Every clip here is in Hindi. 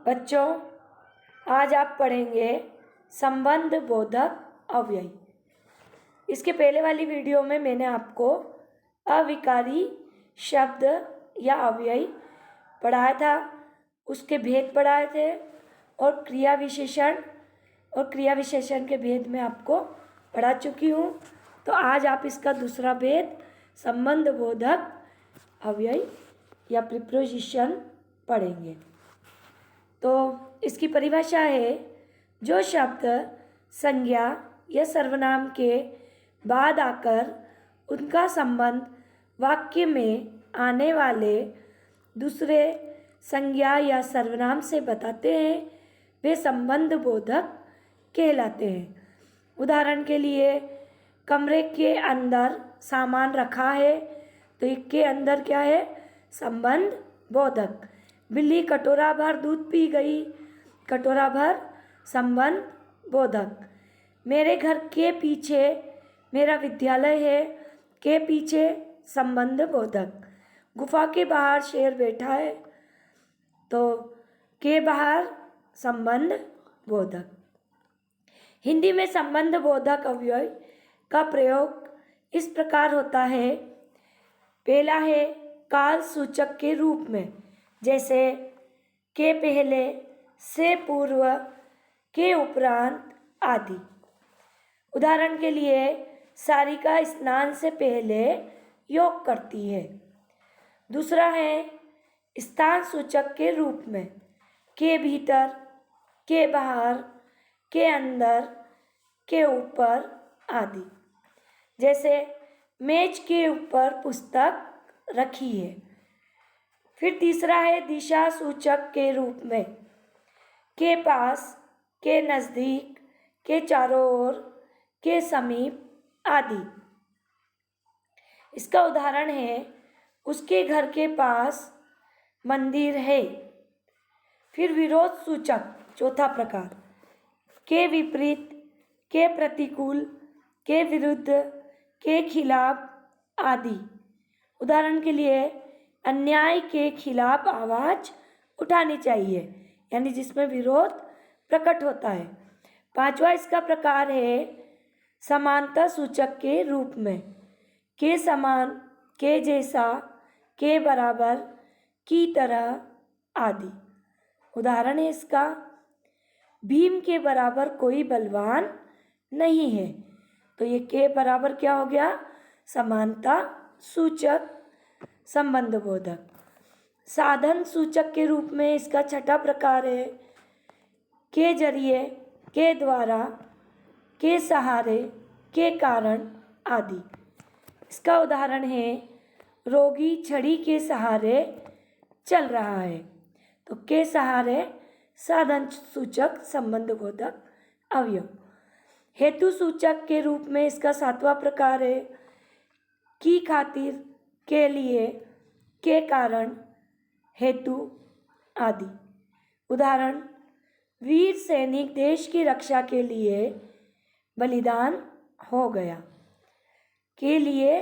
बच्चों, आज आप पढ़ेंगे संबंध बोधक अव्यय। इसके पहले वाली वीडियो में मैंने आपको अविकारी शब्द या अव्यय पढ़ाया था, उसके भेद पढ़ाए थे और क्रिया विशेषण के भेद में आपको पढ़ा चुकी हूँ। तो आज आप इसका दूसरा भेद संबंध बोधक अव्यय या प्रीपोजिशन पढ़ेंगे। तो इसकी परिभाषा है, जो शब्द संज्ञा या सर्वनाम के बाद आकर उनका संबंध वाक्य में आने वाले दूसरे संज्ञा या सर्वनाम से बताते हैं, वे संबंध बोधक कहलाते हैं। उदाहरण के लिए, कमरे के अंदर सामान रखा है, तो इसके अंदर क्या है? संबंध बोधक। बिल्ली कटोरा भर दूध पी गई, कटोरा भर संबंध बोधक। मेरे घर के पीछे मेरा विद्यालय है, के पीछे संबंध बोधक। गुफा के बाहर शेर बैठा है, तो के बाहर संबंध बोधक। हिंदी में संबंध बोधक अव्यय का प्रयोग इस प्रकार होता है। पहला है काल सूचक के रूप में, जैसे के पहले, से पूर्व, के उपरांत आदि। उदाहरण के लिए, सारिका स्नान से पहले योग करती है। दूसरा है स्थान सूचक के रूप में, के भीतर, के बाहर, के अंदर, के ऊपर आदि। जैसे मेज के ऊपर पुस्तक रखी है। फिर तीसरा है दिशा सूचक के रूप में, के पास, के नज़दीक, के चारों ओर, के समीप आदि। इसका उदाहरण है, उसके घर के पास मंदिर है। फिर विरोध सूचक चौथा प्रकार, के विपरीत, के प्रतिकूल, के विरुद्ध, के खिलाफ आदि। उदाहरण के लिए, अन्याय के खिलाफ आवाज़ उठानी चाहिए, यानी जिसमें विरोध प्रकट होता है। पांचवा इसका प्रकार है समानता सूचक के रूप में, के समान, के जैसा, के बराबर, की तरह आदि। उदाहरण है इसका, भीम के बराबर कोई बलवान नहीं है, तो ये के बराबर क्या हो गया? समानता सूचक संबंध बोधक। साधन सूचक के रूप में इसका छठा प्रकार है, के जरिए, के द्वारा, के सहारे, के कारण आदि। इसका उदाहरण है, रोगी छड़ी के सहारे चल रहा है, तो के सहारे साधन सूचक संबंध बोधक अवयव। हेतु सूचक के रूप में इसका सातवां प्रकार है, की खातिर, के लिए, के कारण, हेतु आदि। उदाहरण, वीर सैनिक देश की रक्षा के लिए बलिदान हो गया, के लिए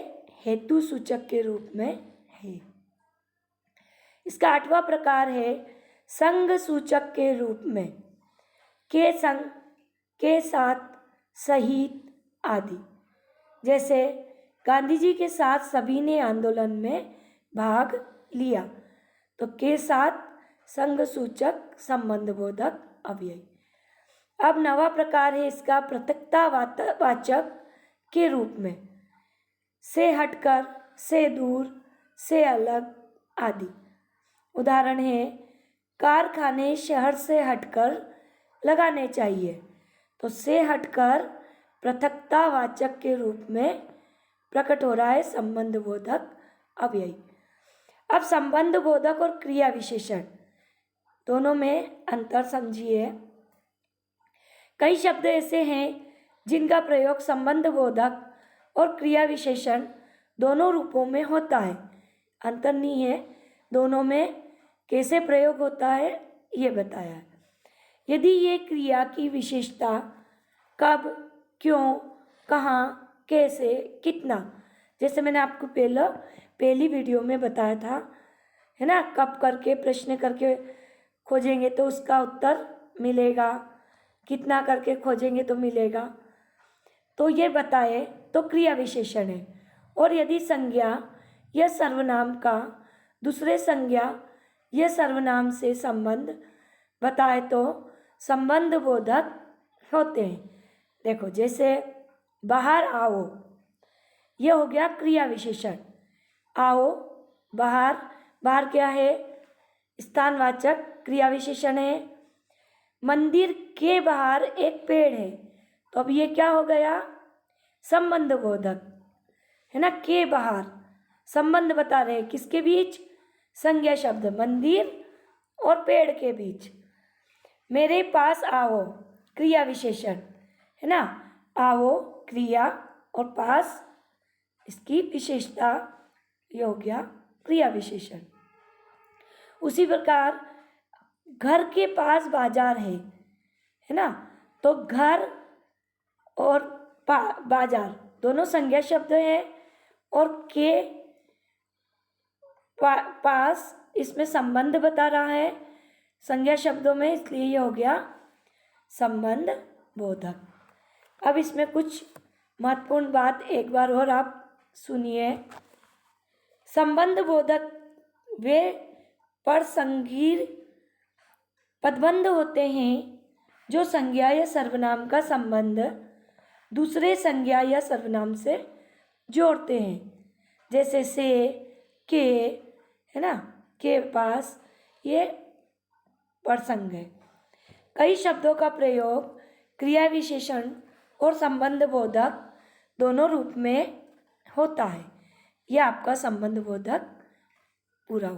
हेतु सूचक के रूप में है। इसका आठवां प्रकार है संग सूचक के रूप में, के संग, के साथ, सहित आदि। जैसे गांधी जी के साथ सभी ने आंदोलन में भाग लिया, तो के साथ संग सूचक संबंध बोधक अव्यय। अब नवा प्रकार है इसका पृथकता वाचक के रूप में, से हटकर, से दूर, से अलग आदि। उदाहरण है, कारखाने शहर से हटकर लगाने चाहिए, तो से हटकर पृथकता वाचक के रूप में प्रकट हो रहा है संबंध बोधक अव्यय। अब संबंध बोधक और क्रिया विशेषण दोनों में अंतर समझिए। कई शब्द ऐसे हैं जिनका प्रयोग संबंध बोधक और क्रिया विशेषण दोनों रूपों में होता है। अंतर नहीं है, दोनों में कैसे प्रयोग होता है ये बताया है। यदि ये क्रिया की विशेषता कब, क्यों, कहाँ, कैसे, कितना, जैसे मैंने आपको पहली वीडियो में बताया था, है ना, कब करके, प्रश्न करके खोजेंगे तो उसका उत्तर मिलेगा, कितना करके खोजेंगे तो मिलेगा। तो ये बताए तो क्रिया विशेषण है। और यदि संज्ञा या सर्वनाम का दूसरे संज्ञा या सर्वनाम से संबंध बताए तो संबंध बोधक होते हैं। देखो जैसे बाहर आओ, ये हो गया क्रिया विशेषण। आओ, बाहर, बाहर क्या है? स्थानवाचक क्रिया विशेषण है। मंदिर के बाहर एक पेड़ है, तो अब ये क्या हो गया? संबंध बोधक है ना। के बाहर संबंध बता रहे हैं किसके बीच? संज्ञा शब्द मंदिर और पेड़ के बीच। मेरे पास आओ, क्रिया विशेषण है ना। आओ क्रिया और पास इसकी विशेषता, ये हो गया क्रिया विशेषण। उसी प्रकार घर के पास बाजार है ना। तो घर और बाजार दोनों संज्ञा शब्द हैं और के पास इसमें संबंध बता रहा है संज्ञा शब्दों में, इसलिए ये हो गया संबंध बोधक। अब इसमें कुछ महत्वपूर्ण बात एक बार और आप सुनिए। संबंध बोधक वे परसंगीर पदबंध होते हैं जो संज्ञा या सर्वनाम का संबंध दूसरे संज्ञा या सर्वनाम से जोड़ते हैं। जैसे से, के है ना, के पास, ये प्रसंग है। कई शब्दों का प्रयोग क्रिया विशेषण और संबंध बोधक दोनों रूप में होता है। यह आपका संबंध बोधक पूरा हुआ।